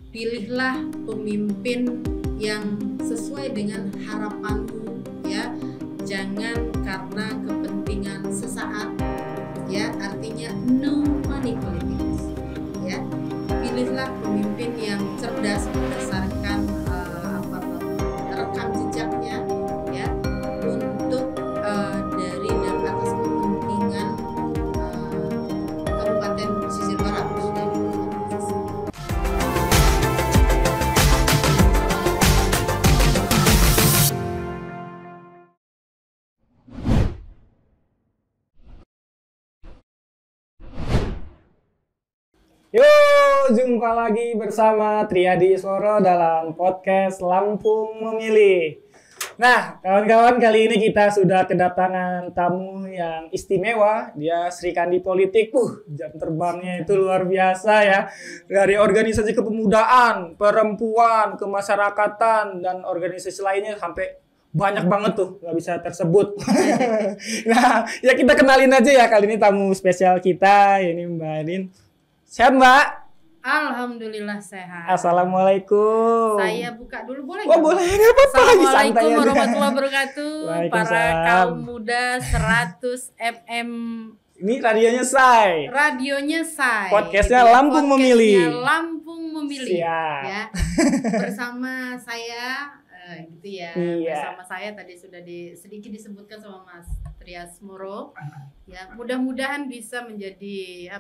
pilihlah pemimpin yang sesuai dengan harapanmu, ya. Jangan karena kepentingan sesaat, ya. Artinya no money politics, ya. Pilihlah pemimpin yang cerdas berdasarkan rekam jejaknya, ya, untuk dari dan atas kepentingan Kabupaten Pesisir Barat. Yo, jumpa lagi bersama Triadi Isworo dalam podcast Lampung Memilih. Nah, kawan-kawan, kali ini kita sudah kedatangan tamu yang istimewa. Dia Sri Kandi Politik. Jam terbangnya itu luar biasa ya. Dari organisasi kepemudaan, perempuan, kemasyarakatan, dan organisasi lainnya sampai banyak banget tuh, nggak bisa tersebut. Nah, ya kita kenalin aja ya kali ini tamu spesial kita, ini Mbak Arin. Sehat, Mbak? Alhamdulillah sehat. Assalamualaikum. Saya buka dulu boleh? Oh, boleh, nggak apa-apa. Assalamualaikum warahmatullahi wabarakatuh. Para kaum muda 100 FM. Ini radionya Say. Radionya Say. Podcastnya Lampung Memilih. Lampung Memilih. Siap. Ya. Bersama saya, gitu ya. Iya. Bersama saya tadi sudah sedikit disebutkan sama Mas Trias Moro. Ya, mudah-mudahan bisa menjadi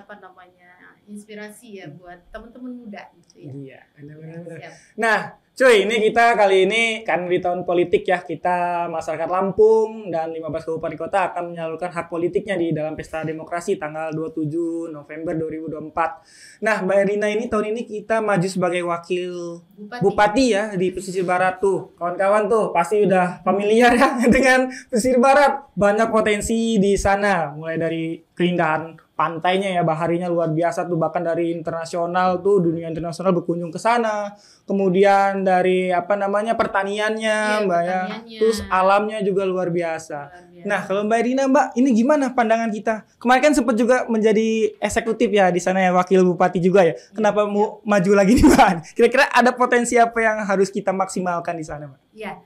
inspirasi ya buat teman-teman muda gitu ya. Iya, benar-benar. Siap. Nah, cuy, ini kita kali ini kan di tahun politik ya, kita masyarakat Lampung dan 15 kabupaten kota akan menyalurkan hak politiknya di dalam Pesta Demokrasi tanggal 27 November 2024. Nah, Mbak Erina, ini tahun ini kita maju sebagai wakil Bupati ya di Pesisir Barat tuh. Kawan-kawan tuh pasti udah familiar ya dengan Pesisir Barat. Banyak potensi di sana, mulai dari keindahan pantainya ya, baharinya luar biasa tuh, bahkan dari internasional tuh, dunia internasional berkunjung ke sana. Kemudian dari pertaniannya, Mbak ya. Terus alamnya juga luar biasa. Nah, kalau Mbak Irina, Mbak, ini gimana pandangan kita? Kemarin kan sempat juga menjadi eksekutif ya di sana ya, wakil bupati juga ya. Kenapa mau maju lagi nih, Mbak? Kira-kira ada potensi apa yang harus kita maksimalkan di sana, Mbak? Ya.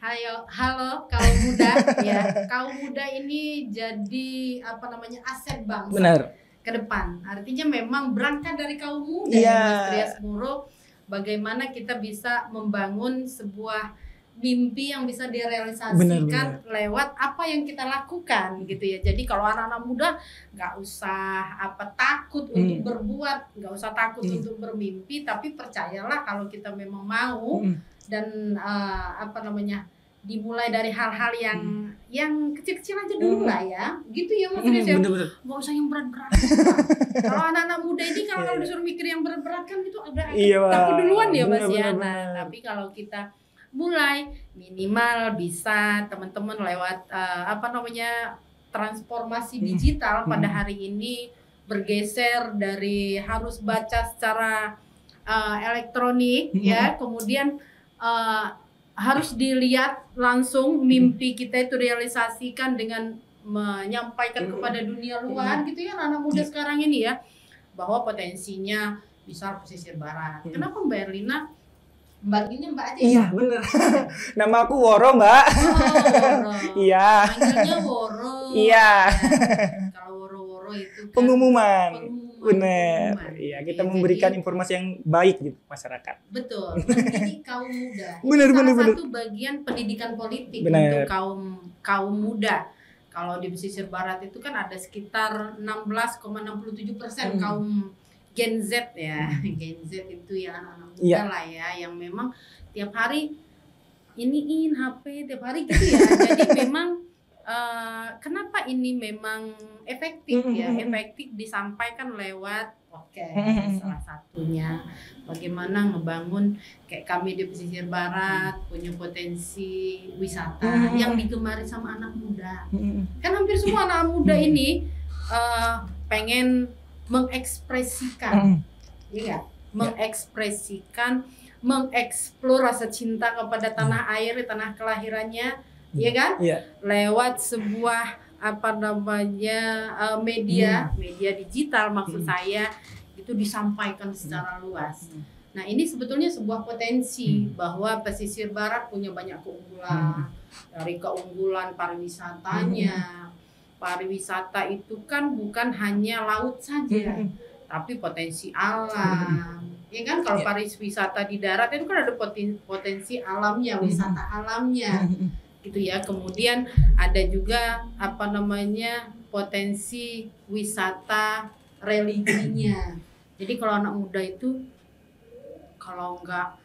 Halo kaum muda ya. Kaum muda ini jadi aset bangsa. Benar. Ke depan. Artinya memang berangkat dari kaum muda ya, Mas Trias Moro, bagaimana kita bisa membangun sebuah mimpi yang bisa direalisasikan lewat apa yang kita lakukan gitu ya. Jadi kalau anak-anak muda nggak usah takut untuk berbuat, nggak usah takut untuk bermimpi, tapi percayalah kalau kita memang mau dan dimulai dari hal-hal yang kecil-kecil aja dulu lah ya, gitu ya Mas Riz ya, nggak usah yang berat-berat. Kalau anak-anak muda ini kalau disuruh mikir yang berat-berat kan itu agak takut duluan ya Mas ya. Nah, tapi kalau kita mulai minimal bisa teman-teman lewat transformasi digital pada hari ini bergeser dari harus baca secara elektronik ya, kemudian harus dilihat langsung mimpi kita itu realisasikan dengan menyampaikan kepada dunia luar gitu ya, anak muda sekarang ini ya, bahwa potensinya bisa Pesisir Barat. Kenapa Mbak Erlina? Mbaknya Mbak aja. Iya, bener. Nama aku Woro, Mbak. Woro. Iya. Panggilnya Woro. Iya. Kalau Woro-Woro itu kan pengumuman. Benar. Iya, kita memberikan informasi yang baik gitu masyarakat. Betul. Mendidik kaum muda. Benar. Satu bagian pendidikan politik untuk kaum muda. Kalau di Pesisir Barat itu kan ada sekitar 16,67% kaum Gen Z ya. Gen Z itu ya anak-anak muda lah ya, yang memang tiap hari iniin HP tiap hari gitu ya. Jadi memang kenapa ini memang efektif ya? Efektif disampaikan lewat podcast salah satunya. Bagaimana ngebangun kayak kami di Pesisir Barat punya potensi wisata yang digemari sama anak muda. Kan hampir semua anak muda ini pengen mengekspresikan, iya, mengekspresikan, mengeksplor rasa cinta kepada tanah air, tanah kelahirannya, iya kan? Lewat sebuah media digital maksud saya itu disampaikan secara luas. Nah ini sebetulnya sebuah potensi bahwa pesisir barat punya banyak keunggulan, dari keunggulan pariwisatanya. Pariwisata itu kan bukan hanya laut saja, tapi potensi alam. Ya kan, kalau pariwisata di darat itu kan ada potensi alamnya, wisata alamnya, gitu ya. Kemudian ada juga potensi wisata religinya. Jadi kalau anak muda itu kalau enggak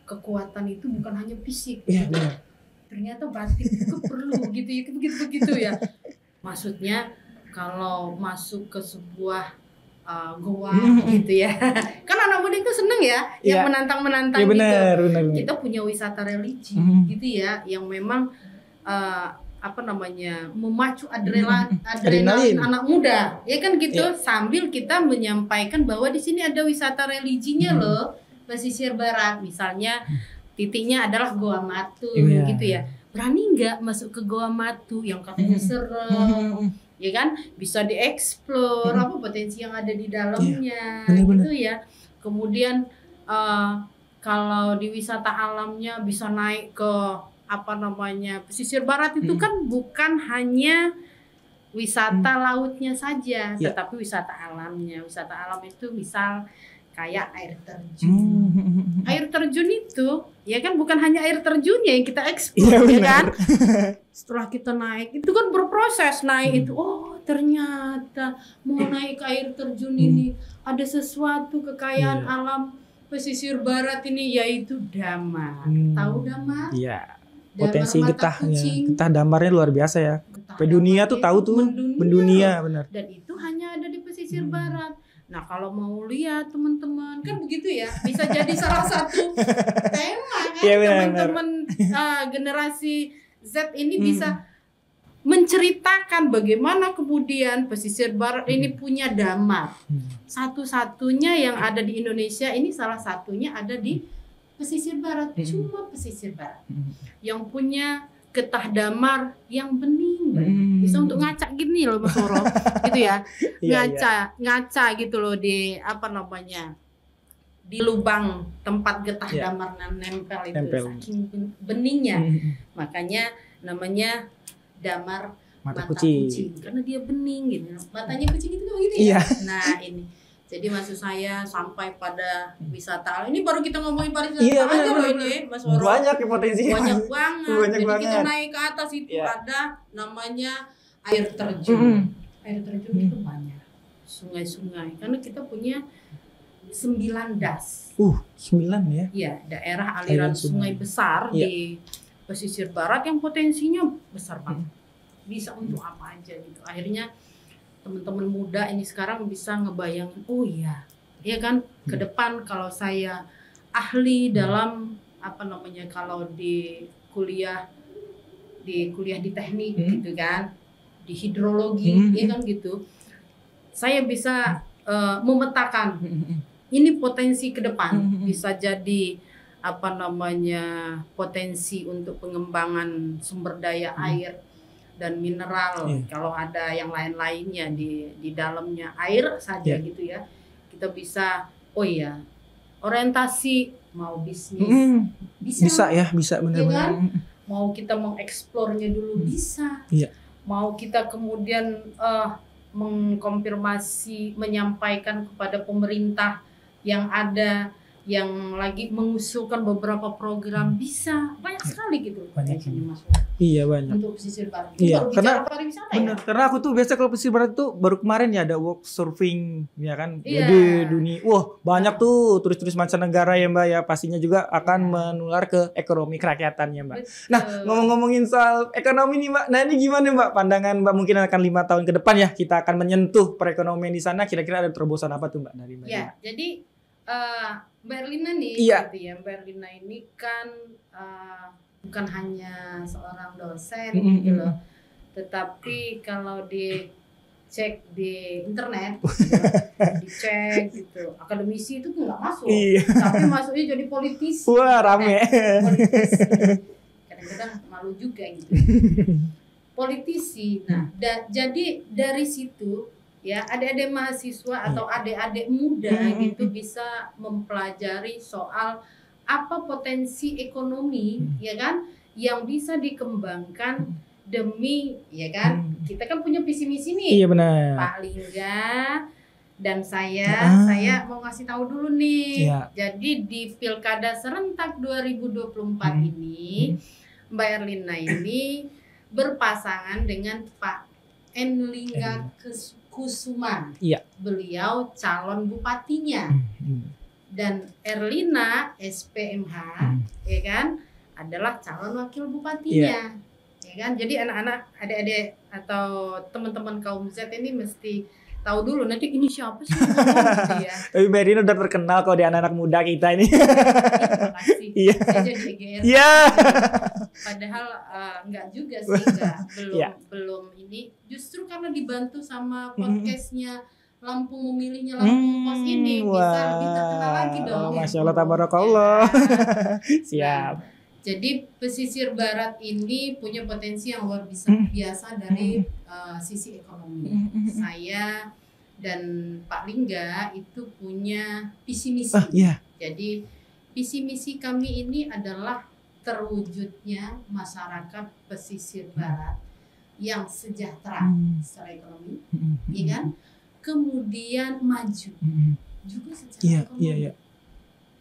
kekuatan itu bukan hanya fisik, ternyata batin itu perlu begitu ya. Maksudnya kalau masuk ke sebuah goa gitu ya, kan anak muda itu seneng ya, yang menantang gitu. Benar. Kita punya wisata religi gitu ya, yang memang memacu adrenalin anak muda, ya kan gitu. Sambil kita menyampaikan bahwa di sini ada wisata religinya loh, pesisir barat. Misalnya titiknya adalah Goa Matu gitu ya. Berani nggak masuk ke Goa Matu yang katanya serem, ya kan? Bisa dieksplor apa potensi yang ada di dalamnya, gitu ya. Kemudian kalau di wisata alamnya bisa naik ke pesisir barat itu kan bukan hanya wisata lautnya saja, tetapi wisata alamnya. Wisata alam itu misal kayak air terjun. Air terjun itu ya kan bukan hanya air terjunnya yang kita eksplor, ya kan? Setelah kita naik itu kan berproses naik itu. Oh, ternyata mau naik ke air terjun ini ada sesuatu kekayaan alam pesisir barat ini, yaitu damar. Tahu damar? Iya. Potensi getah damarnya luar biasa ya. Dunia tuh tahu tuh, mendunia benar. Dan itu hanya ada di pesisir barat. Nah kalau mau lihat teman-teman kan begitu ya, bisa jadi salah satu tema kan, teman-teman generasi Z ini bisa menceritakan bagaimana kemudian pesisir barat ini punya damar. Satu-satunya yang ada di Indonesia ini, salah satunya ada di pesisir barat, cuma pesisir barat yang punya getah damar yang bening, bisa untuk ngaca gini loh Mas Woro, gitu ya, ngaca gitu loh di di lubang tempat getah damar nempel itu, saking beningnya, makanya namanya damar mata kucing, karena dia bening gitu, matanya kucing itu begitu ya. Nah ini. Jadi maksud saya sampai pada wisata ini baru kita ngomongin pariwisata aja loh ini Mas Woro. Banyak potensinya. Banyak banget. Jadi kita naik ke atas itu ada namanya air terjun. Air terjun itu banyak. Sungai-sungai. Karena kita punya 9 das. 9 ya? Iya, daerah aliran sungai besar di pesisir barat yang potensinya besar banget. Bisa untuk apa aja gitu. Akhirnya teman-teman muda ini sekarang bisa ngebayangin, oh iya, ya kan, ke depan kalau saya ahli dalam kalau di kuliah di teknik gitu kan, di hidrologi, ya kan gitu, saya bisa memetakan ini potensi ke depan, bisa jadi potensi untuk pengembangan sumber daya air dan mineral, kalau ada yang lain-lainnya di dalamnya air saja gitu ya, kita bisa orientasi mau bisnis bisa benar-benar, kan? Mau kita mengeksplornya dulu bisa, mau kita kemudian mengkonfirmasi, menyampaikan kepada pemerintah yang ada yang lagi mengusulkan beberapa program, bisa banyak sekali gitu. Banyak untuk pesisir barat. Karena benar, karena aku tuh biasa kalau pesisir barat tuh baru kemarin ya ada work surfing ya kan. Jadi dunia banyak tuh turis-turis mancanegara ya Mbak ya, pastinya juga akan menular ke ekonomi kerakyatan ya Mbak. Betul. Nah, ngomong-ngomongin soal ekonomi nih Mbak. Nah, ini gimana Mbak pandangan Mbak, mungkin akan 5 tahun ke depan ya kita akan menyentuh perekonomian di sana, kira-kira ada terobosan apa tuh Mbak dari Mbak? Ya, jadi Mbak Erlina nih, gitu ya. Mbak Erlina ini kan bukan hanya seorang dosen gitu loh, tetapi kalau dicek di internet, dicek gitu, akademisi itu tuh nggak masuk, tapi masuknya jadi politisi. Wah, rame. Politisi. Kadang-kadang malu juga gitu. Politisi. Nah, jadi dari situ ya adik-adik mahasiswa atau adik-adik muda gitu bisa mempelajari soal apa potensi ekonomi ya kan yang bisa dikembangkan demi ya kan kita kan punya visi misi nih. Iya benar. Pak Lingga dan saya mau ngasih tahu dulu nih. Jadi di Pilkada serentak 2024 ini Mbak Erlina ini berpasangan dengan Pak Lingga Kusuma. Beliau calon bupatinya. Dan Erlina SPMH ya kan adalah calon wakil bupatinya. Ya kan? Jadi anak-anak, adik-adik atau teman-teman kaum Z ini mesti tahu dulu nanti ini siapa sih gitu ya. Tapi Mbak Erlina udah terkenal kok di anak-anak muda kita ini. Terima kasih. Saya jadi EGR. Padahal enggak juga sih, belum ini. Justru karena dibantu sama podcastnya Lampung Memilihnya Lampung Pos ini bisa lebih terkenal lagi dong. Masya Allah, tabarakallah. Siap. Nah, jadi pesisir barat ini punya potensi yang luar biasa dari sisi ekonomi. Saya dan Pak Lingga itu punya visi misi. Jadi visi misi kami ini adalah terwujudnya masyarakat pesisir barat yang sejahtera secara ekonomi, ya kan? Kemudian maju juga secara ekonomi.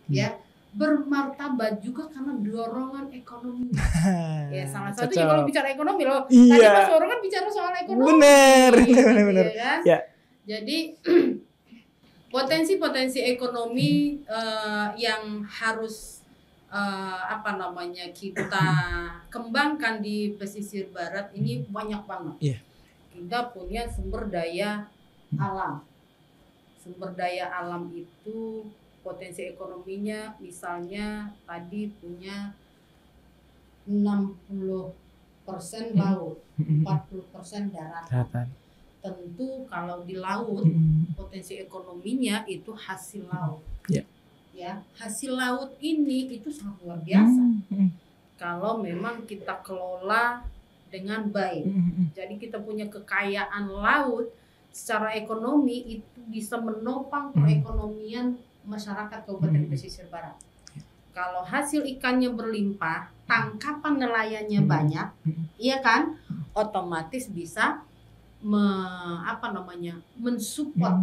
Ya. Bermartabat juga karena dorongan ekonomi. Ya salah satunya kalau bicara ekonomi loh. Tadi Mas Woro kan bicara soal ekonomi. Bener. Ya kan? Jadi potensi-potensi ekonomi yang harus kita kembangkan di pesisir barat ini banyak banget. Kita punya sumber daya alam. Sumber daya alam itu potensi ekonominya misalnya tadi punya 60% laut, 40% daratan. Tentu kalau di laut potensi ekonominya itu hasil laut. Ya, hasil laut ini itu sangat luar biasa. Kalau memang kita kelola dengan baik. Jadi kita punya kekayaan laut secara ekonomi itu bisa menopang perekonomian masyarakat Kabupaten Pesisir Barat. Kalau hasil ikannya berlimpah, tangkapan nelayannya banyak, iya kan? Otomatis bisa mensupport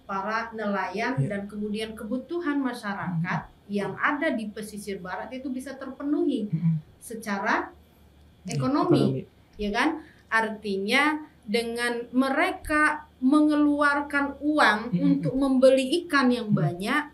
para nelayan dan kemudian kebutuhan masyarakat yang ada di pesisir barat itu bisa terpenuhi secara ekonomi, ya kan? Artinya dengan mereka mengeluarkan uang untuk membeli ikan yang banyak,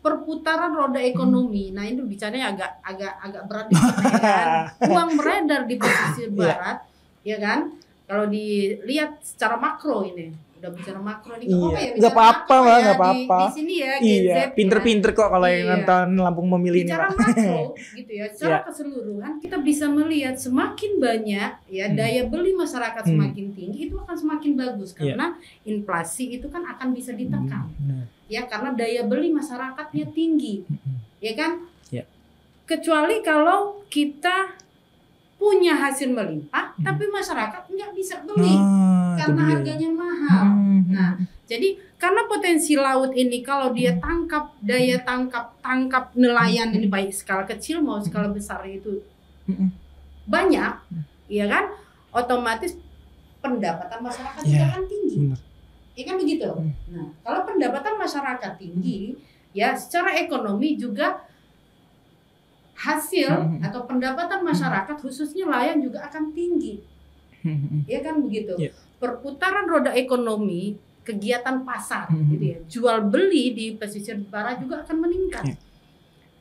perputaran roda ekonomi. Nah, itu bicaranya agak berat dikit ya kan. Uang beredar di pesisir barat, ya kan? Kalau dilihat secara makro ini. Udah bicara makro nih, nggak apa-apa lah, nggak apa-apa. Di sini ya, GZ. Pinter-pinter kok kalau yang nonton Lampung Memilih ini, Pak. Bicara makro, gitu ya. Secara keseluruhan kita bisa melihat semakin banyak ya daya beli masyarakat semakin tinggi itu akan semakin bagus karena inflasi itu kan akan bisa ditekan. Ya, karena daya beli masyarakatnya tinggi, ya kan? Kecuali kalau kita punya hasil melimpah, tapi masyarakat nggak bisa beli karena harganya mahal. Nah, jadi karena potensi laut ini kalau dia tangkap, daya tangkap nelayan ini baik skala kecil mau skala besar itu banyak, ya kan? Otomatis pendapatan masyarakat juga akan tinggi. Ya kan begitu? Nah, kalau pendapatan masyarakat tinggi, ya secara ekonomi juga hasil atau pendapatan masyarakat khususnya nelayan juga akan tinggi. Ya kan begitu. Perputaran roda ekonomi, kegiatan pasar gitu ya. Jual beli di pesisir barat juga akan meningkat.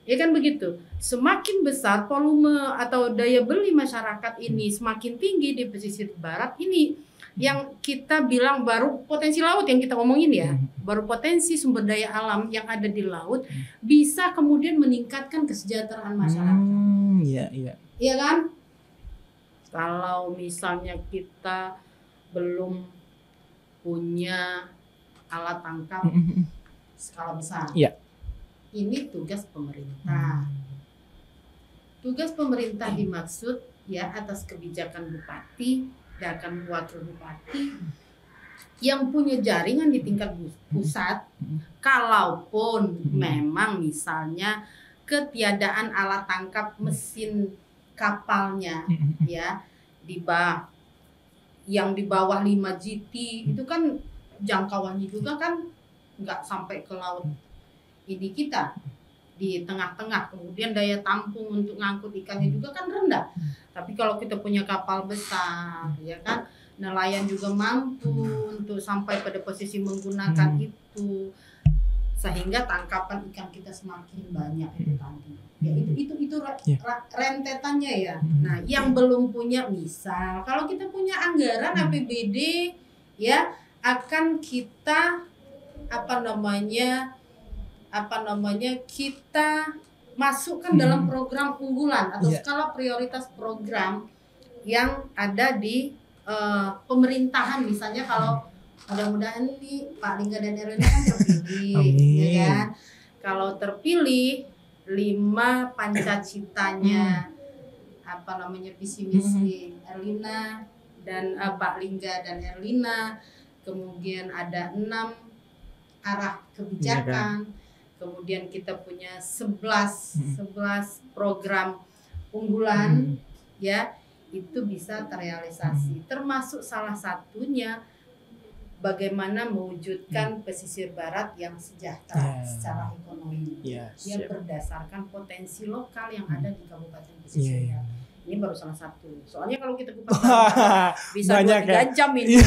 Ya kan begitu. Semakin besar volume atau daya beli masyarakat ini semakin tinggi di pesisir barat ini yang kita bilang baru potensi laut yang kita omongin ya, baru potensi sumber daya alam yang ada di laut bisa kemudian meningkatkan kesejahteraan masyarakat. Iya kan? Kalau misalnya kita belum punya alat tangkap skala besar, ini tugas pemerintah. Tugas pemerintah dimaksud ya atas kebijakan bupati dan wakil bupati yang punya jaringan di tingkat pusat, kalaupun memang misalnya ketiadaan alat tangkap mesin kapalnya ya yang di bawah 5 GT itu kan jangkauannya juga kan nggak sampai ke laut ini kita di tengah-tengah, kemudian daya tampung untuk ngangkut ikannya juga kan rendah. Tapi kalau kita punya kapal besar ya kan, nelayan juga mampu untuk sampai pada posisi menggunakan itu, sehingga tangkapan ikan kita semakin banyak itu tadi. Ya itu rentetannya ya. Nah, yang belum punya, misal kalau kita punya anggaran APBD ya, akan kita kita masukkan dalam program unggulan atau skala prioritas program yang ada di pemerintahan. Misalnya kalau mudah-mudahan ini Pak Lingga dan Erlina kan terpilih, ya kan? Kalau terpilih 5 pancacitanya visi misi Erlina dan Pak Lingga dan Erlina, kemudian ada 6 arah kebijakan, kemudian kita punya 11 program unggulan ya, itu bisa terrealisasi, termasuk salah satunya bagaimana mewujudkan pesisir barat yang sejahtera secara ekonomi, berdasarkan potensi lokal yang ada di Kabupaten Pesisir Barat. Ini baru salah satu. Soalnya kalau kita kupas bisa 2-3 jam ini.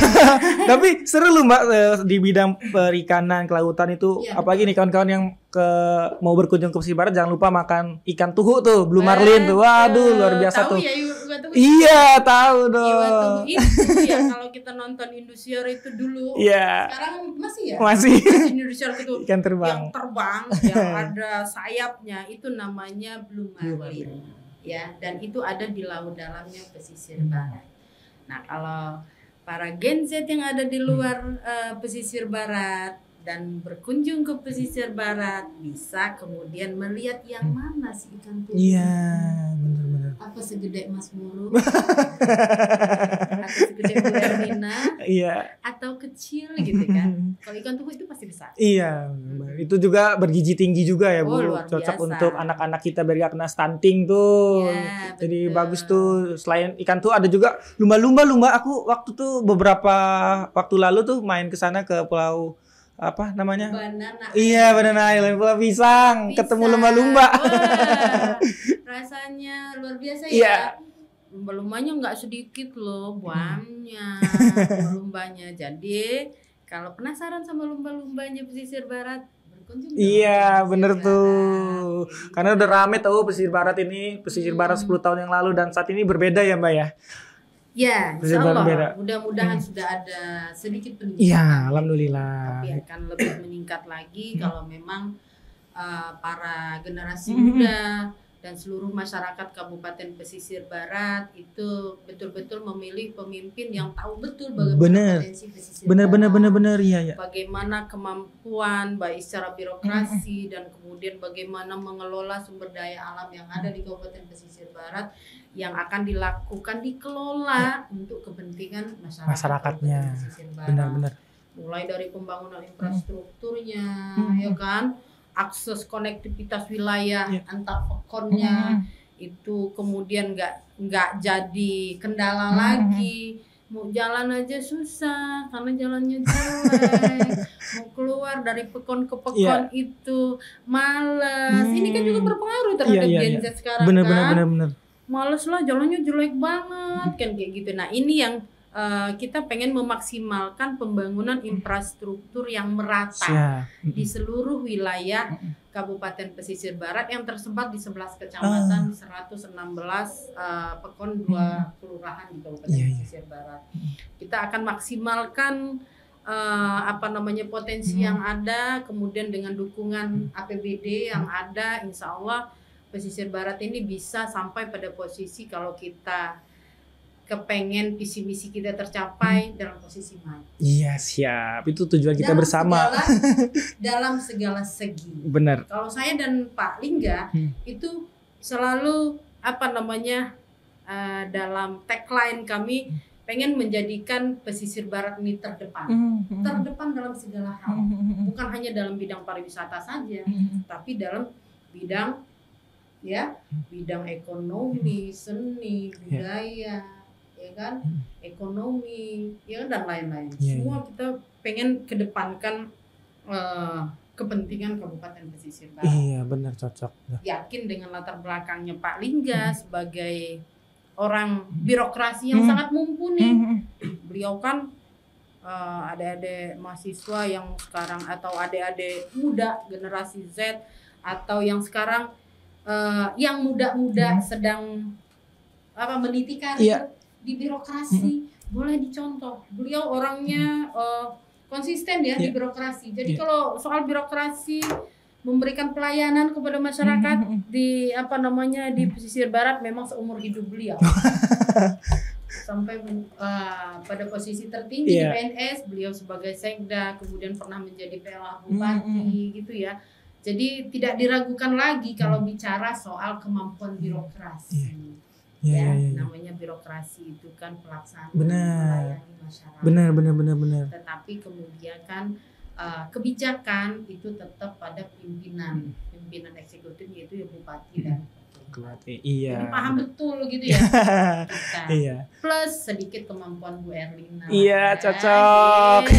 Tapi seru loh Mbak, di bidang perikanan, kelautan itu, apalagi nih kawan-kawan yang mau berkunjung ke pesisir barat, jangan lupa makan ikan tuhu tuh, blue marlin tuh. Waduh, luar biasa tuh. Ya, iya, tahu dong. Iwa tuhu itu ya, kalau kita nonton Indosiar itu dulu. Sekarang masih ya? Masih. Indosiar itu ikan terbang. Yang terbang, yang ada sayapnya, itu namanya blue marlin. Ya, dan itu ada di laut dalamnya pesisir barat. Nah, kalau para Gen Z yang ada di luar pesisir barat dan berkunjung ke pesisir barat, bisa kemudian melihat yang mana sih ikan tuhu. Iya, benar-benar. Apa segede Mas Muru? Atau segede Bu Erlina? Iya. Atau kecil gitu kan? Kalau ikan tuhu itu pasti besar. Iya, itu juga bergizi tinggi juga ya Bu. Cocok biasa untuk anak-anak kita biar gak kena stunting tuh. Ya, jadi betul. bagus tuh. Selain ikan tuh ada juga lumba-lumba. Aku waktu tuh beberapa waktu lalu tuh main ke sana ke pulau apa namanya? Banana. Iya, Banana Island, Pulau Pisang. Ketemu lumba-lumba. Rasanya luar biasa ya. Lumba-lumbanya nggak sedikit loh, banyak lumbanya. Jadi kalau penasaran sama lumba-lumbanya pesisir barat, berkunjung. Iya, bener tuh. Karena udah rame tahu pesisir barat ini, pesisir barat 10 tahun yang lalu dan saat ini berbeda ya Mbak ya. Ya, insya Allah. Mudah-mudahan sudah ada sedikit peningkatan. Iya, alhamdulillah. Tapi akan lebih meningkat lagi kalau memang para generasi muda dan seluruh masyarakat Kabupaten Pesisir Barat itu betul-betul memilih pemimpin yang tahu betul bagaimana potensi pesisir barat. Benar, iya. Bagaimana kemampuan baik secara birokrasi dan kemudian bagaimana mengelola sumber daya alam yang ada di Kabupaten Pesisir Barat yang akan dikelola untuk kepentingan masyarakatnya. Benar. Mulai dari pembangunan infrastrukturnya, ya kan? Akses konektivitas wilayah antar pekonnya itu kemudian nggak jadi kendala lagi. Mau jalan aja susah karena jalannya jelek. Mau keluar dari pekon ke pekon itu malas. Ini kan juga berpengaruh terhadap Gen Z sekarang. Benar. Males lah, jalannya jelek banget kan kayak gitu. Nah, ini yang kita pengen memaksimalkan pembangunan infrastruktur yang merata di seluruh wilayah Kabupaten Pesisir Barat yang tersebar di 11 kecamatan, 116 pekon, 2 kelurahan di Kabupaten Pesisir Barat. Kita akan maksimalkan potensi yang ada, kemudian dengan dukungan APBD yang ada, insya Allah Pesisir Barat ini bisa sampai pada posisi kalau kita kepengen visi misi kita tercapai dalam posisi maju. Iya, siap. Itu tujuan kita bersama. Dalam segala segi. Benar. Kalau saya dan Pak Lingga itu selalu dalam tagline kami, pengen menjadikan pesisir barat ini terdepan dalam segala hal, bukan hanya dalam bidang pariwisata saja, tapi dalam bidang ekonomi, seni, budaya, ya kan, ekonomi, ya kan, dan lain-lain. Semua kita pengen kedepankan kepentingan Kabupaten Pesisir Barat. Iya, benar, cocok. Yakin dengan latar belakangnya Pak Lingga sebagai orang birokrasi yang sangat mumpuni. Beliau kan adik-adik mahasiswa yang sekarang, atau adik-adik muda generasi Z, atau yang sekarang yang muda-muda sedang meniti karir di birokrasi, boleh dicontoh. Beliau orangnya konsisten ya di birokrasi. Jadi kalau soal birokrasi, memberikan pelayanan kepada masyarakat di di pesisir barat memang seumur hidup beliau. Sampai pada posisi tertinggi di PNS, beliau sebagai sekda, kemudian pernah menjadi PLH bupati gitu ya. Jadi tidak diragukan lagi kalau bicara soal kemampuan birokrasi. Namanya birokrasi itu kan pelaksanaan melayani masyarakat. Benar. Tetapi kemudian kan kebijakan itu tetap pada pimpinan eksekutif, yaitu ya bupati dan Bupati. Iya. Paham betul gitu ya. Iya. Plus sedikit kemampuan Bu Erlina. Iya, cocok.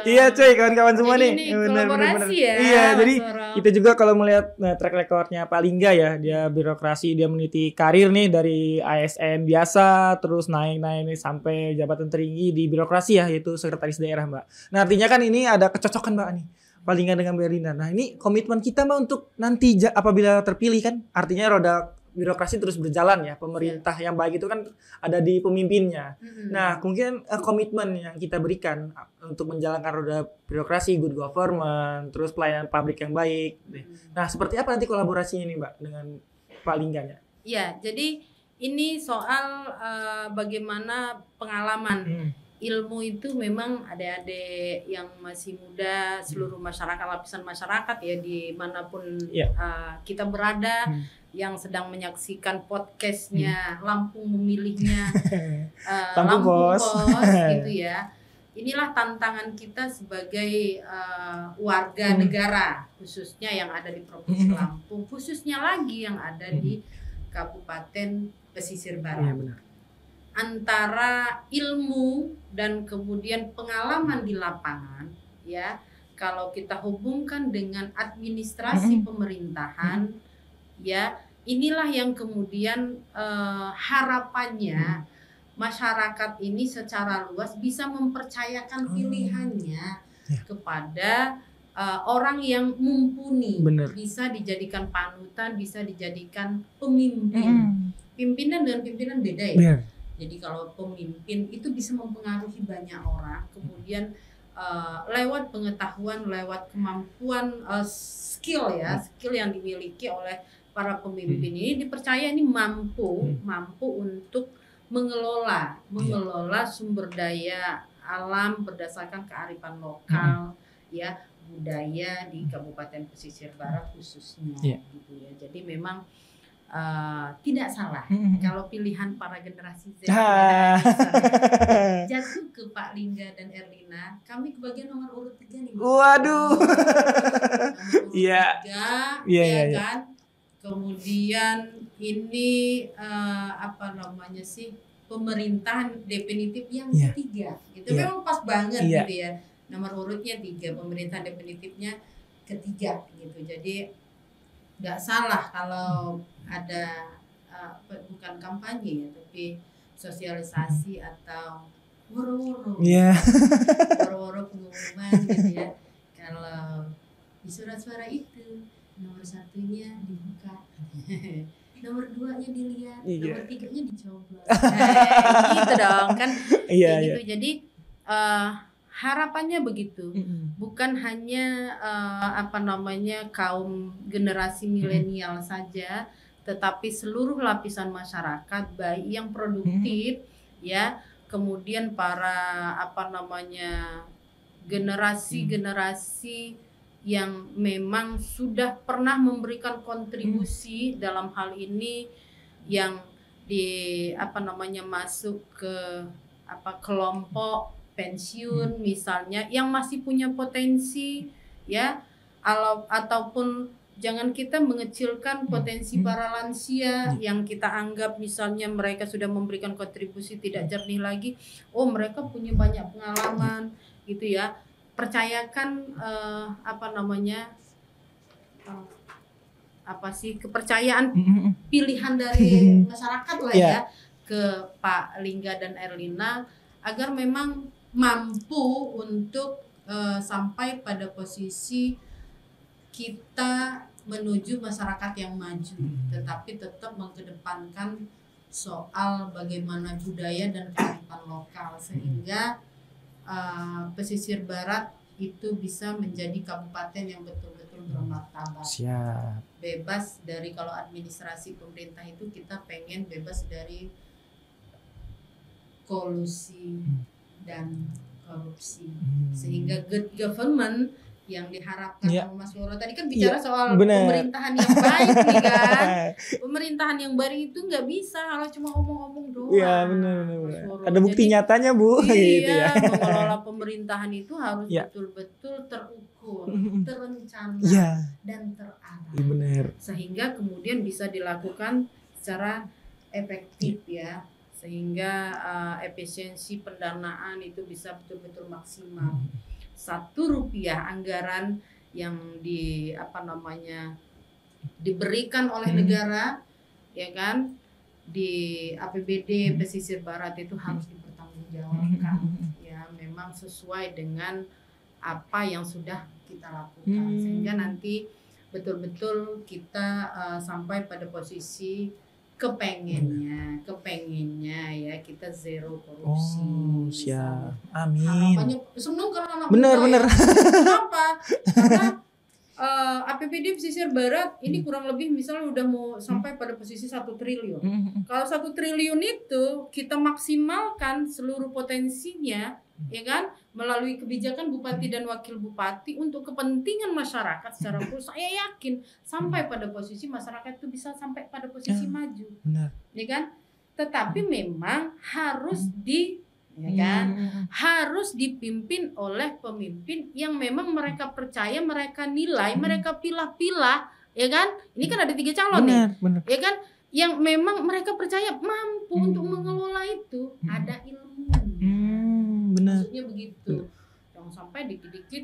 Iya, cuy, kawan-kawan semua jadi nih. Benar. Ya, iya, jadi kita juga kalau melihat track recordnya Pak Lingga ya, dia birokrasi, dia meniti karir nih dari ASN biasa, terus naik sampai jabatan tertinggi di birokrasi ya, yaitu sekretaris daerah, Mbak. Nah, artinya kan ini ada kecocokan, Mbak nih. Pak Lingga dengan Mbak Erlina. Nah, ini komitmen kita, Mbak, untuk nanti apabila terpilih kan, artinya roda birokrasi terus berjalan ya. Pemerintah yang baik itu kan ada di pemimpinnya. Nah, mungkin komitmen yang kita berikan untuk menjalankan roda birokrasi, good government, terus pelayanan publik yang baik. Nah, seperti apa nanti kolaborasinya nih, Mbak, dengan Pak Lingganya? Ya, jadi ini soal bagaimana pengalaman. Ilmu itu memang adik-adik yang masih muda, seluruh masyarakat, lapisan masyarakat ya, dimanapun kita berada, yang sedang menyaksikan podcastnya Lampung Memilihnya, Lampung Pos gitu ya. Inilah tantangan kita sebagai warga negara, khususnya yang ada di Provinsi Lampung, khususnya lagi yang ada di Kabupaten Pesisir Barat. Benar. Antara ilmu dan kemudian pengalaman di lapangan ya, kalau kita hubungkan dengan administrasi pemerintahan ya, inilah yang kemudian harapannya masyarakat ini secara luas bisa mempercayakan pilihannya kepada orang yang mumpuni. Bener. Bisa dijadikan panutan, bisa dijadikan pemimpin. Pimpinan dengan pimpinan beda ya. Bener. Jadi kalau pemimpin itu bisa mempengaruhi banyak orang, kemudian lewat pengetahuan, lewat kemampuan, skill yang dimiliki oleh para pemimpin ini dipercaya ini mampu untuk mengelola sumber daya alam berdasarkan kearifan lokal ya, budaya di Kabupaten Pesisir Barat khususnya gitu ya. Jadi memang tidak salah kalau pilihan para generasi Z jatuh ke Pak Lingga dan Erlina. Kami kebagian nomor urut 3 nih. Waduh. Iya. Kan. Kemudian ini pemerintahan definitif yang ketiga. Gitu memang pas banget gitu ya. Nomor urutnya 3, pemerintahan definitifnya ketiga gitu. Jadi nggak salah kalau ada bukan kampanye ya, tapi sosialisasi atau woro-woro pengumuman gitu ya. Kalau di surat suara itu nomor 1-nya dibuka, nomor 2-nya dilihat, nomor 3-nya dicoblos. Gitu dong kan. Gitu. Jadi harapannya begitu, bukan hanya kaum generasi milenial saja, tetapi seluruh lapisan masyarakat, baik yang produktif ya, kemudian para generasi yang memang sudah pernah memberikan kontribusi dalam hal ini, yang masuk ke kelompok pensiun misalnya yang masih punya potensi ya, ataupun jangan kita mengecilkan potensi para lansia yang kita anggap misalnya mereka sudah memberikan kontribusi tidak jernih lagi, mereka punya banyak pengalaman gitu ya. Percayakan kepercayaan pilihan dari masyarakat lah ya ke Pak Lingga dan Erlina agar memang mampu untuk sampai pada posisi kita menuju masyarakat yang maju, tetapi tetap mengedepankan soal bagaimana budaya dan kearifan lokal sehingga pesisir barat itu bisa menjadi kabupaten yang betul-betul bermartabat. Siap. Bebas dari, kalau administrasi pemerintah itu kita pengen bebas dari kolusi dan korupsi, sehingga good government yang diharapkan sama Mas Woro tadi kan bicara soal pemerintahan yang baik nih kan. Pemerintahan yang baik itu nggak bisa kalau cuma omong-omong doang. Iya benar. Ada bukti nyatanya Bu. Iya, gitu ya. mengelola pemerintahan itu harus betul-betul terukur, terencana dan terarah. Iya benar. Sehingga kemudian bisa dilakukan secara efektif ya. Sehingga efisiensi pendanaan itu bisa betul-betul maksimal. Rp1 anggaran yang diberikan oleh negara ya kan di APBD pesisir barat itu harus dipertanggungjawabkan ya, memang sesuai dengan apa yang sudah kita lakukan sehingga nanti betul-betul kita sampai pada posisi kepengennya ya kita zero korupsi. Siap. Amin. Harapannya seneng karena anak bener. Ya. Kenapa? Karena APBD pesisir barat ini kurang lebih misalnya udah mau sampai pada posisi 1 triliun. Kalau 1 triliun itu kita maksimalkan seluruh potensinya ya kan, melalui kebijakan bupati dan wakil bupati untuk kepentingan masyarakat secara full, saya yakin sampai pada posisi masyarakat itu bisa sampai pada posisi maju. Benar. Ya kan? Tetapi memang harus harus dipimpin oleh pemimpin yang memang mereka percaya, mereka nilai, mereka pilah-pilah, ya kan? Ini kan ada 3 calon benar. ya kan? Yang memang mereka percaya mampu untuk mengelola itu, ada ilmunya. Benar. Maksudnya begitu. Jangan sampai dikit-dikit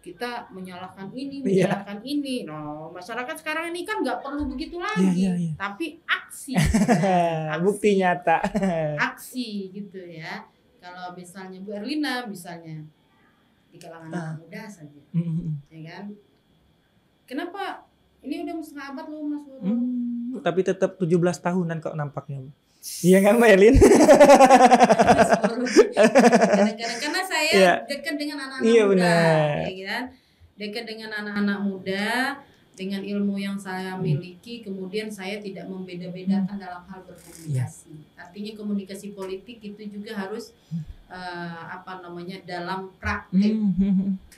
kita menyalahkan ini, menyalahkan ini. No, masyarakat sekarang ini kan nggak perlu begitu lagi, tapi aksi. Bukti nyata. Aksi gitu ya. Kalau misalnya Bu Erlina misalnya di kalangan anak muda saja, ya kan? Kenapa ini udah setengah abad loh Mas Woro? Tapi tetap 17 tahunan kok nampaknya. Iya kan Mbak Erlin? Karena saya dekat dengan anak-anak muda, benar. Ya kan? Dekat dengan anak-anak muda, dengan ilmu yang saya miliki, kemudian saya tidak membeda-bedakan dalam hal berkomunikasi. Artinya komunikasi politik itu juga harus dalam praktik.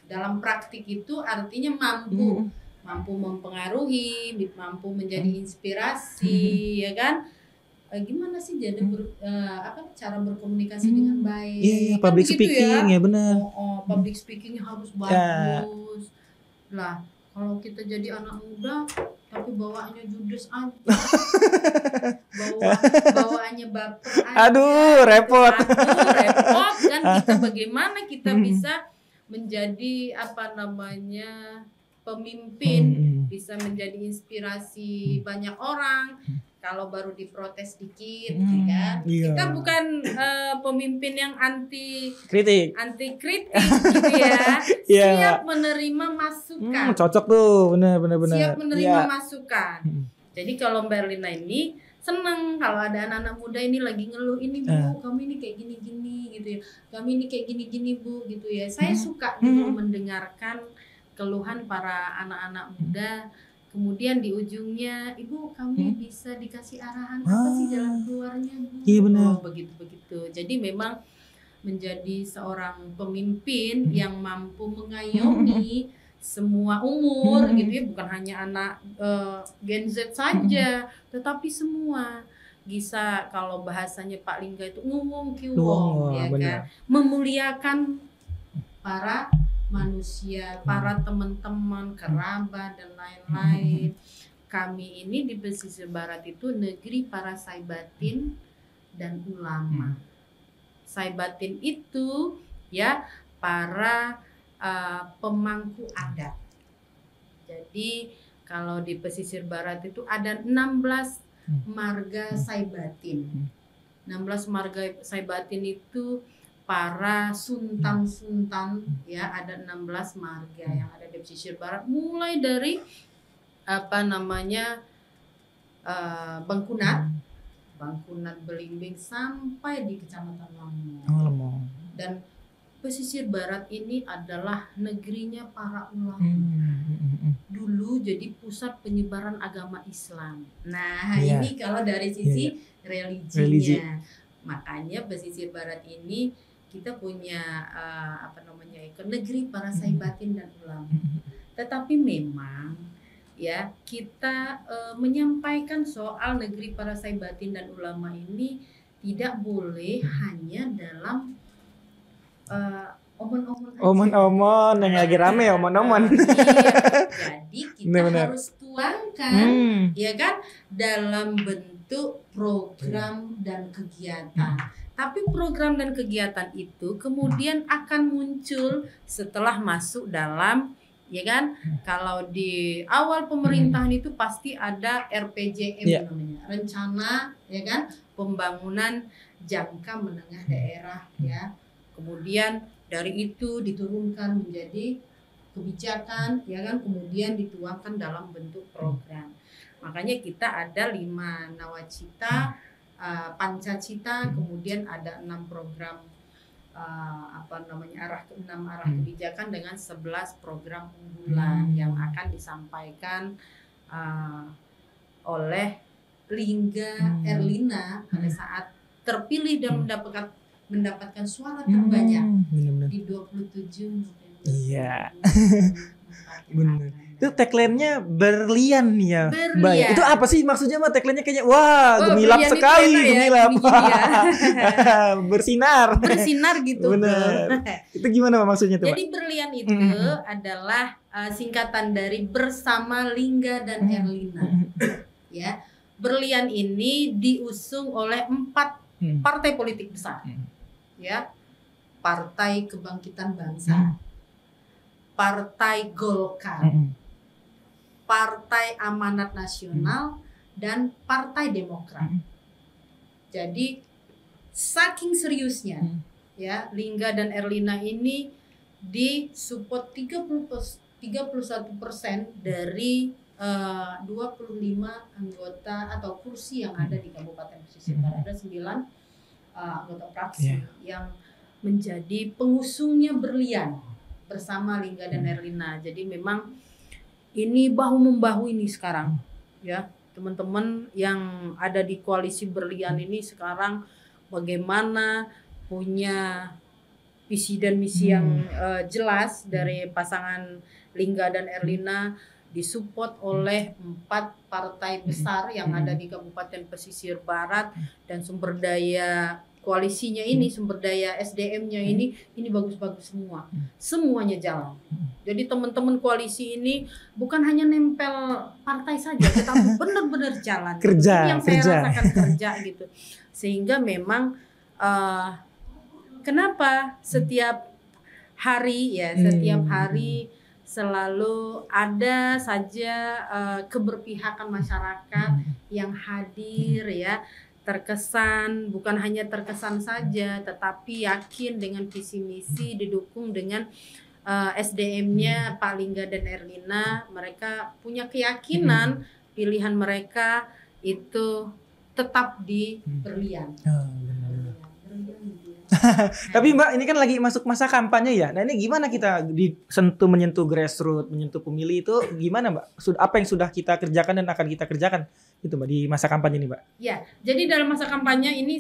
Dalam praktik itu artinya mampu mempengaruhi, mampu menjadi inspirasi, ya kan? Gimana sih jadi cara berkomunikasi dengan baik? Iya, public speaking ya benar. Public speakingnya harus bagus. Lah, kalau kita jadi anak muda tapi bawaannya judes aja, bawaannya baper aja. Aduh, repot kan kita bagaimana kita bisa menjadi pemimpin, bisa menjadi inspirasi banyak orang. Kalau baru diprotes dikit, kan? Kita bukan pemimpin yang anti kritik gitu ya. Siap menerima masukan. Cocok tuh, benar. Siap menerima masukan. Jadi kalau Mbak Erlina ini senang kalau ada anak-anak muda ini lagi ngeluh, ini Bu, kami ini kayak gini-gini gitu ya. Kami ini kayak gini-gini Bu gitu ya. Saya suka gitu mendengarkan keluhan para anak-anak muda. Kemudian di ujungnya, Ibu kami bisa dikasih arahan apa sih jalan keluarnya Bu? Iya benar. Begitu. Jadi memang menjadi seorang pemimpin yang mampu mengayomi semua umur gitu ya, bukan hanya anak Gen Z saja, tetapi semua bisa kalau bahasanya Pak Lingga itu ngomong kiwong, ya bener. kan, memuliakan para manusia, para teman-teman, kerabat dan lain-lain. Kami ini di pesisir barat itu negeri para saibatin dan ulama. Saibatin itu ya para pemangku adat. Jadi kalau di pesisir barat itu ada 16 marga saibatin. 16 marga saibatin itu para sultan-sultan, ya, ada 16 marga yang ada di pesisir barat, mulai dari Bangkunat, Belimbing sampai di Kecamatan Lamong. Dan pesisir barat ini adalah negerinya para ulama. Dulu jadi pusat penyebaran agama Islam. Nah, ini kalau dari sisi religinya. Makanya pesisir barat ini kita punya negeri para saibatin dan ulama. Tetapi memang ya kita menyampaikan soal negeri para saibatin dan ulama ini tidak boleh hanya dalam omon-omon yang lagi rame ya, omon-omon. Jadi kita harus tuangkan ya kan dalam bentuk program dan kegiatan. Tapi program dan kegiatan itu kemudian akan muncul setelah masuk dalam, ya kan, kalau di awal pemerintahan itu pasti ada RPJM namanya, rencana, ya kan, pembangunan jangka menengah daerah, ya. Kemudian dari itu diturunkan menjadi kebijakan, ya kan, kemudian dituangkan dalam bentuk program. Makanya kita ada 5 nawacita, pancacita, kemudian ada 6 program arah kebijakan dengan 11 program unggulan yang akan disampaikan oleh Lingga Erlina pada saat terpilih dan mendapatkan suara terbanyak di 27 November. Iya. Benar. Itu tagline-nya berlian ya, Mbak. Itu apa sih maksudnya, Mbak? Tagline-nya kayaknya gemilap sekali, gemilap. Bersinar gitu. Benar. Itu gimana Mbak maksudnya tuh, Mbak? Jadi berlian itu adalah singkatan dari Bersama Lingga dan Erlina. Ya. Berlian ini diusung oleh 4 partai politik besar. Ya. Partai Kebangkitan Bangsa. Partai Golkar. Partai Amanat Nasional dan Partai Demokrat. Jadi saking seriusnya ya Lingga dan Erlina ini disupport 31% dari 25 anggota atau kursi yang ada di Kabupaten Pesisir Barat. Ada 9 anggota fraksi yang menjadi pengusungnya berlian bersama Lingga dan Erlina. Jadi memang ini bahu-membahu ini sekarang ya teman-teman yang ada di koalisi berlian ini sekarang bagaimana punya visi dan misi yang jelas dari pasangan Lingga dan Erlina disupport oleh 4 partai besar yang ada di Kabupaten Pesisir Barat dan sumber daya koalisinya ini, sumber daya SDM-nya ini bagus-bagus semua. Semuanya jalan. Jadi teman-teman koalisi ini bukan hanya nempel partai saja, tetapi benar-benar jalan. Kerja, yang saya rasakan kerja gitu. Sehingga memang kenapa setiap hari selalu ada saja keberpihakan masyarakat yang hadir ya. Terkesan, bukan hanya terkesan saja, tetapi yakin dengan visi misi, didukung dengan SDM-nya Pak Lingga dan Erlina. Mereka punya keyakinan pilihan mereka itu tetap di berlian. Tapi Mbak, ini kan lagi masuk masa kampanye ya. Nah ini gimana kita menyentuh grassroots, menyentuh pemilih itu gimana Mbak? Apa yang sudah kita kerjakan dan akan kita kerjakan itu Mbak di masa kampanye ini Mbak? Ya, jadi dalam masa kampanye ini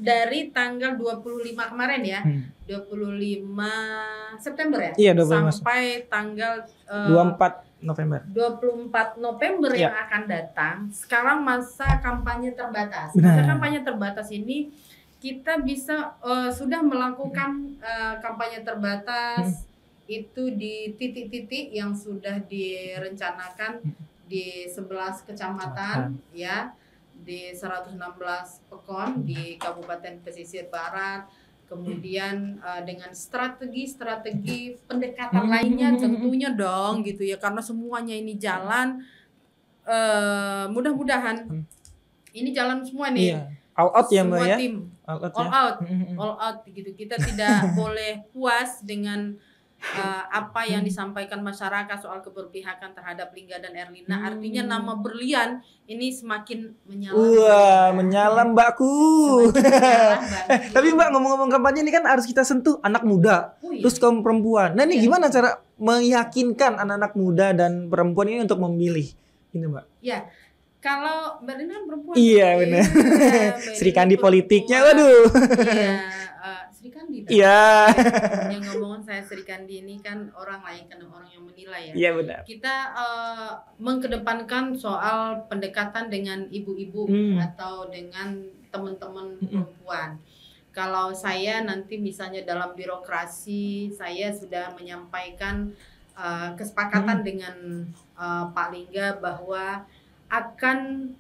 dari tanggal 25 kemarin ya, 25 September ya? Iya, 25. Sampai tanggal 24 November. 24 November Ya. yang akan datang. Sekarang masa kampanye terbatas. Benar. Masa kampanye terbatas ini kita bisa sudah melakukan kampanye terbatas itu di titik-titik yang sudah direncanakan di 11 kecamatan ya, di 116 pekon di Kabupaten Pesisir Barat. Kemudian dengan strategi pendekatan lainnya tentunya dong gitu ya, karena semuanya ini jalan, mudah-mudahan ini jalan semua nih. Iya. All out ya Mbak semua ya. tim all out gitu. Kita tidak boleh puas dengan apa yang disampaikan masyarakat soal keberpihakan terhadap Lingga dan Erlina. Artinya nama berlian ini semakin menyala. Wah, menyala Mbakku. Menyala, Mbak. Tapi Mbak, ngomong-ngomong kampanye ini kan harus kita sentuh anak muda, Oh, iya. terus kaum perempuan. Nah, ini Iya. gimana cara meyakinkan anak-anak muda dan perempuan ini untuk memilih? Ini Mbak. Ya, kalau Mbak Rina kan perempuan. Iya, benar. Mbak Sri Rina Kandi perempuan. politiknya, waduh. Iya, Sri Kandi. Iya. Yang ngomongin saya Sri Kandi ini kan orang lain, kan orang yang menilai ya. Iya benar. Kita mengkedepankan soal pendekatan dengan ibu-ibu atau dengan teman-teman perempuan. Kalau saya nanti misalnya dalam birokrasi, saya sudah menyampaikan kesepakatan dengan Pak Lingga bahwa akan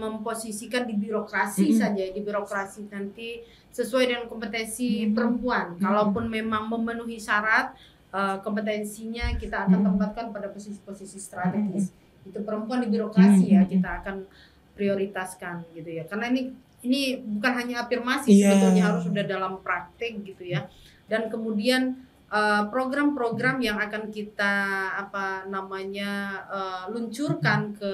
memposisikan di birokrasi saja, di birokrasi nanti sesuai dengan kompetensi perempuan. Kalaupun memang memenuhi syarat kompetensinya, kita akan tempatkan pada posisi-posisi strategis. Itu perempuan di birokrasi ya, kita akan prioritaskan gitu ya. Karena ini bukan hanya afirmasi, sebetulnya harus sudah dalam praktek gitu ya. Dan kemudian program-program yang akan kita luncurkan ke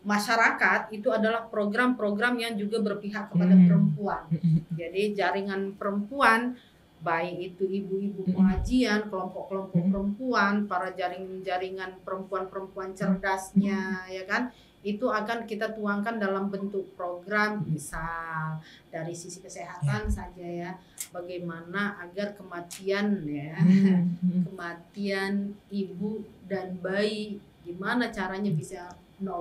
masyarakat itu adalah program-program yang juga berpihak kepada perempuan. Jadi jaringan perempuan, baik itu ibu-ibu pengajian, kelompok-kelompok perempuan, para jaringan perempuan-perempuan cerdasnya, ya kan, itu akan kita tuangkan dalam bentuk program, misal dari sisi kesehatan saja ya, bagaimana agar kematian ibu dan bayi, gimana caranya bisa 0%.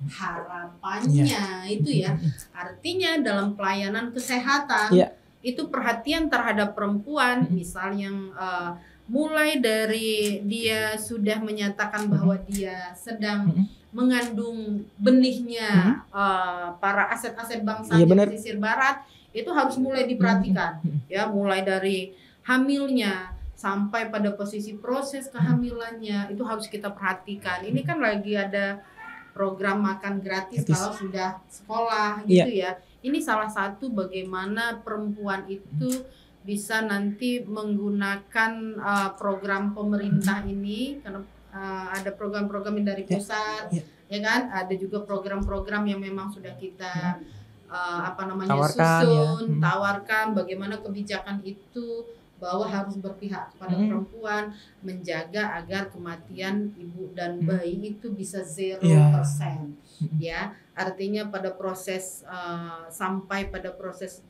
Harapannya itu ya, artinya dalam pelayanan kesehatan itu perhatian terhadap perempuan, misal yang mulai dari dia sudah menyatakan bahwa dia sedang mengandung benihnya para aset-aset bangsa di pesisir barat, itu harus mulai diperhatikan ya, mulai dari hamilnya sampai pada posisi proses kehamilannya itu harus kita perhatikan. Ini kan lagi ada program makan gratis kalau sudah sekolah gitu ya. Ini salah satu bagaimana perempuan itu bisa nanti menggunakan program pemerintah ini, karena ada program-program dari pusat, ya kan? Ada juga program-program yang memang sudah kita tawarkan bagaimana kebijakan itu, bahwa harus berpihak kepada perempuan, menjaga agar kematian ibu dan bayi itu bisa 0%. Ya, artinya pada proses sampai pada proses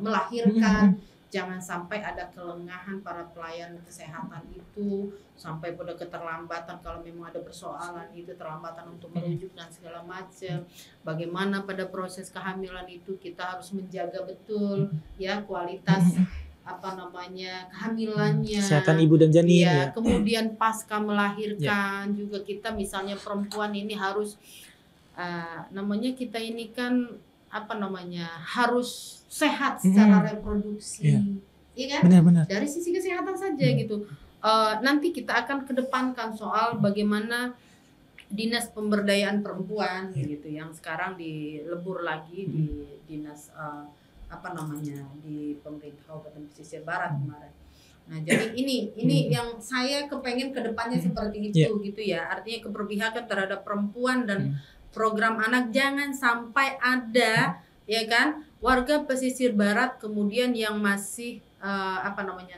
melahirkan, jangan sampai ada kelengahan para pelayan kesehatan itu, sampai pada keterlambatan kalau memang ada persoalan itu, terlambatan untuk merujuk dan segala macam. Bagaimana pada proses kehamilan itu kita harus menjaga betul ya kualitas kehamilannya, kesehatan ibu dan janin ya. Kemudian pasca melahirkan juga kita misalnya perempuan ini harus kita ini kan harus sehat secara reproduksi, ya kan? Benar-benar. Dari sisi kesehatan saja gitu. Nanti kita akan kedepankan soal bagaimana dinas pemberdayaan perempuan gitu, yang sekarang dilebur lagi di dinas di pemerintah Kabupaten Pesisir Barat kemarin. Nah, jadi ini yang saya kepengen kedepannya seperti itu gitu ya. Artinya keberpihakan terhadap perempuan dan program anak, jangan sampai ada ya kan warga pesisir barat kemudian yang masih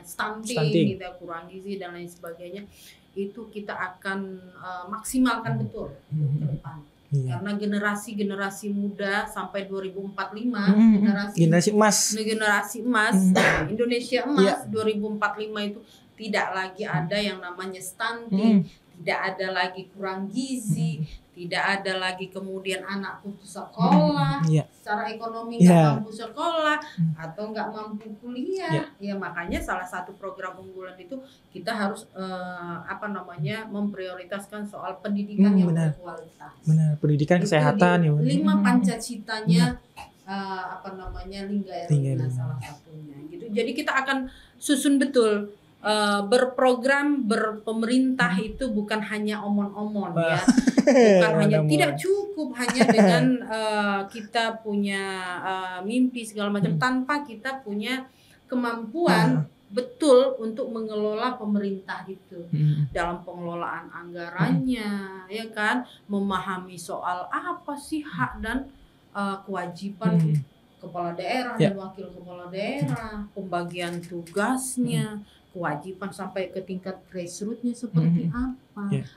stunting gitu, kurang gizi dan lain sebagainya. Itu kita akan maksimalkan betul ke depan. Karena generasi muda sampai 2045 generasi emas Indonesia emas 2045 itu tidak lagi ada yang namanya stunting, tidak ada lagi kurang gizi, tidak ada lagi kemudian anak putus sekolah, secara ekonomi nggak mampu sekolah atau nggak mampu kuliah. Ya makanya salah satu program unggulan itu kita harus memprioritaskan soal pendidikan yang berkualitas. Benar, pendidikan, kesehatan ya. 5 pancacitanya Lingga Erlina salah satunya gitu. Jadi kita akan susun betul. Berprogram berpemerintah itu bukan hanya omon-omon ya, bukan hanya tidak cukup hanya dengan kita punya mimpi segala macam tanpa kita punya kemampuan betul untuk mengelola pemerintah itu dalam pengelolaan anggarannya, ya kan, memahami soal apa sih hak dan kewajiban kepala daerah dan wakil kepala daerah, pembagian tugasnya, kewajiban sampai ke tingkat grassroots-nya seperti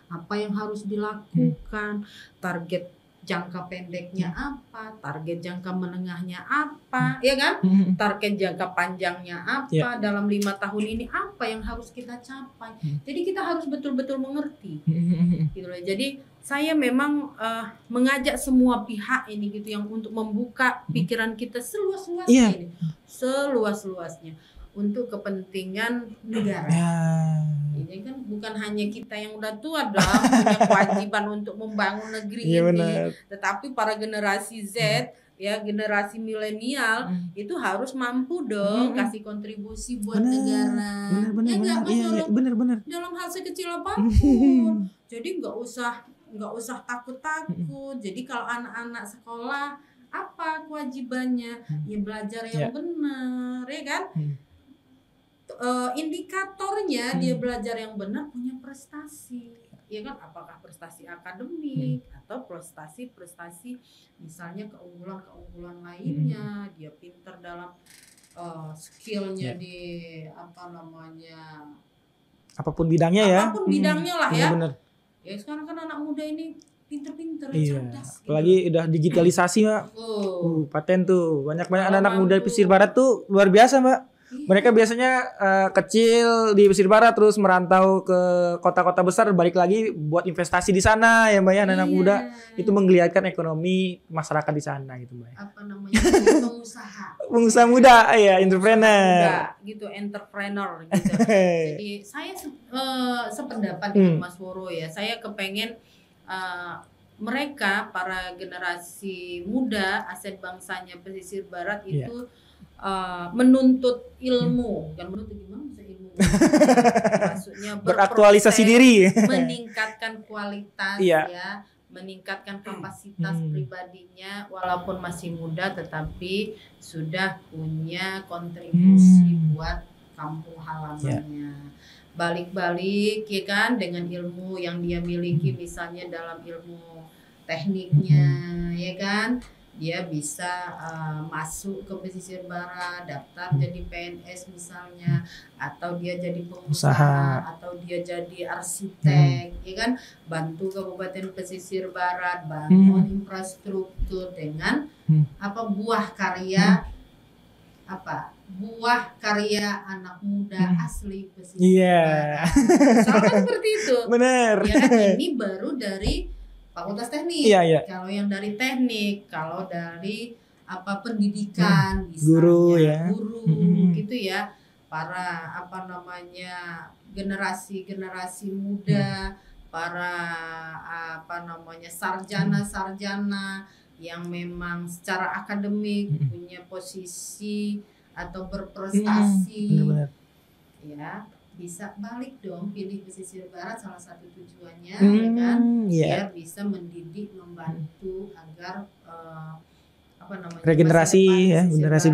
apa yang harus dilakukan, target jangka pendeknya apa, target jangka menengahnya apa, ya kan, target jangka panjangnya apa, dalam 5 tahun ini apa yang harus kita capai. Jadi kita harus betul-betul mengerti, gitu loh. Jadi saya memang mengajak semua pihak ini gitu yang untuk membuka pikiran kita seluas-luasnya ini, seluas-luasnya untuk kepentingan negara. Ini kan bukan hanya kita yang udah tua punya kewajiban untuk membangun negeri ini, tetapi para generasi Z, ya generasi milenial itu harus mampu dong kasih kontribusi buat negara. Benar. Dalam hal sekecil apapun. Jadi nggak usah takut-takut. Jadi kalau anak-anak sekolah apa kewajibannya? Ya belajar yang benar, ya kan? Indikatornya dia belajar yang benar punya prestasi, ya kan, apakah prestasi akademik atau prestasi misalnya keunggulan lainnya, dia pinter dalam skillnya di apapun bidangnya bidangnya lah ya. Bener. Ya sekarang kan anak muda ini pinter-pinter, cerdas. Apalagi udah digitalisasi Mbak. Paten tuh banyak anak-anak muda di pesisir barat tuh luar biasa Mbak. Mereka biasanya kecil di pesisir barat terus merantau ke kota-kota besar, balik lagi buat investasi di sana ya Mbak ya. Anak muda itu menggeliatkan ekonomi masyarakat di sana gitu Mbak. Pengusaha muda ya, entrepreneur. Entrepreneur gitu. Jadi saya sependapat dengan Mas Woro ya. Saya kepengen mereka para generasi muda aset bangsanya pesisir barat itu menuntut ilmu, kan menuntut gimana bisa ilmu? Maksudnya beraktualisasi diri, meningkatkan kualitas ya, meningkatkan kapasitas pribadinya walaupun masih muda tetapi sudah punya kontribusi buat kampung halamannya. Balik-balik ya kan dengan ilmu yang dia miliki misalnya dalam ilmu tekniknya ya kan, dia bisa masuk ke pesisir barat, daftar jadi PNS misalnya, atau dia jadi pengusaha, atau dia jadi arsitek, ya kan, bantu Kabupaten Pesisir Barat bangun infrastruktur dengan buah karya buah karya anak muda asli pesisir barat. Soalnya seperti itu. Benar. Ya kan, ini baru dari Fakultas Teknik. Kalau yang dari teknik, kalau dari pendidikan, guru gitu ya. Para generasi muda, para sarjana yang memang secara akademik punya posisi atau berprestasi. Ya. Bisa balik dong pilih pesisir barat, salah satu tujuannya ya kan biar bisa mendidik, membantu agar regenerasi generasi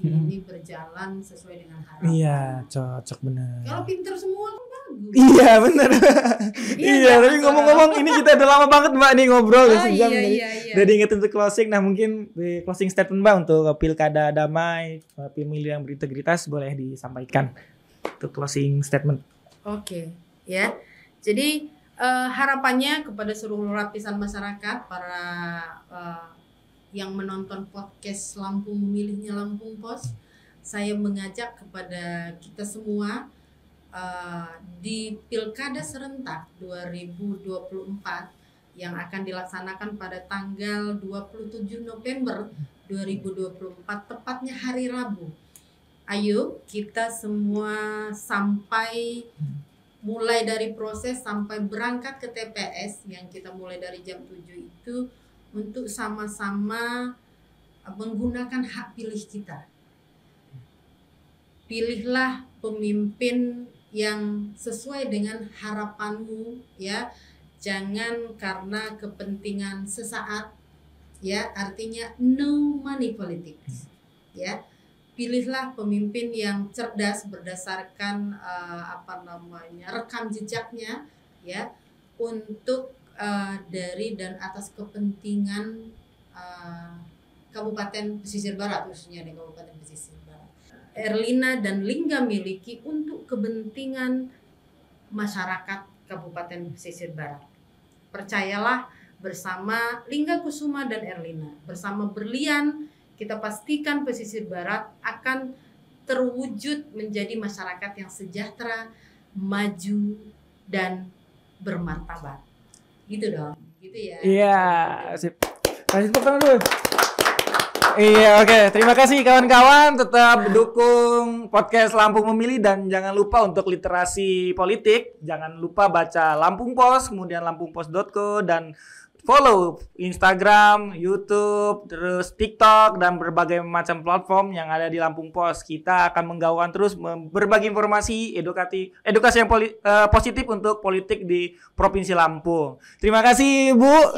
ini berjalan sesuai dengan harapan. Iya, cocok benar. Kalau pinter semua kan bagus. Iya benar. Tapi ngomong-ngomong ini kita udah lama banget Mbak nih ngobrol sejam nih. Udah diingetin untuk closing. Nah mungkin di closing statement Mbak untuk pilkada damai, pemilu yang berintegritas boleh disampaikan. Untuk closing statement. Oke, ya. Jadi harapannya kepada seluruh lapisan masyarakat, para yang menonton podcast Lampung Memilihnya Lampung Pos, saya mengajak kepada kita semua di Pilkada Serentak 2024 yang akan dilaksanakan pada tanggal 27 November 2024, tepatnya hari Rabu. Ayo kita semua mulai dari proses sampai berangkat ke TPS yang kita mulai dari jam 7 itu untuk sama-sama menggunakan hak pilih kita. Pilihlah pemimpin yang sesuai dengan harapanmu, ya. Jangan karena kepentingan sesaat, ya, artinya no money politics, ya. Pilihlah pemimpin yang cerdas berdasarkan rekam jejaknya, ya, untuk dari dan atas kepentingan Kabupaten Pesisir Barat, khususnya di Kabupaten Pesisir Barat. Erlina dan Lingga miliki untuk kepentingan masyarakat Kabupaten Pesisir Barat. Percayalah, bersama Lingga Kusuma dan Erlina, bersama Berlian, kita pastikan Pesisir Barat akan terwujud menjadi masyarakat yang sejahtera, maju, dan bermartabat. Gitu dong, gitu ya. Iya, sip. Kasih tepuk tangan dulu. Iya, oke. Terima kasih kawan-kawan. Tetap dukung podcast Lampung Memilih dan jangan lupa untuk literasi politik. Jangan lupa baca Lampung Pos, kemudian lampungpos.co dan follow Instagram, YouTube, terus TikTok dan berbagai macam platform yang ada di Lampung Pos. Kita akan menggaungkan terus berbagi informasi edukasi yang positif untuk politik di Provinsi Lampung. Terima kasih Bu.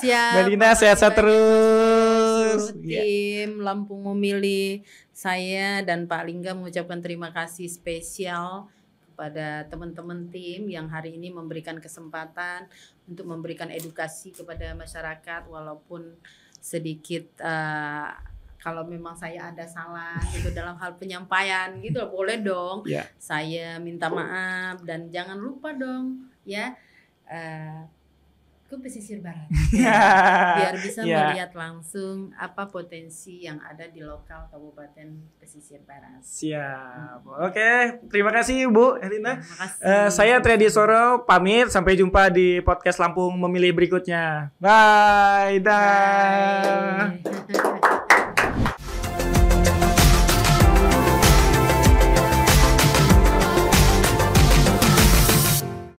Siap. Belina sehat-sehat terus. Tim Lampung Memilih, saya dan Pak Lingga mengucapkan terima kasih spesial kepada teman-teman tim yang hari ini memberikan kesempatan untuk memberikan edukasi kepada masyarakat, walaupun sedikit kalau memang saya ada salah gitu dalam hal penyampaian gitu, boleh dong. Saya minta maaf dan jangan lupa dong ya ke Pesisir Barat biar bisa melihat langsung apa potensi yang ada di lokal Kabupaten Pesisir Barat. Siap. Oke, terima kasih Bu Erlina. Terima kasih. Saya Triadi Soro pamit, sampai jumpa di podcast Lampung Memilih berikutnya. Bye. Dah. Bye.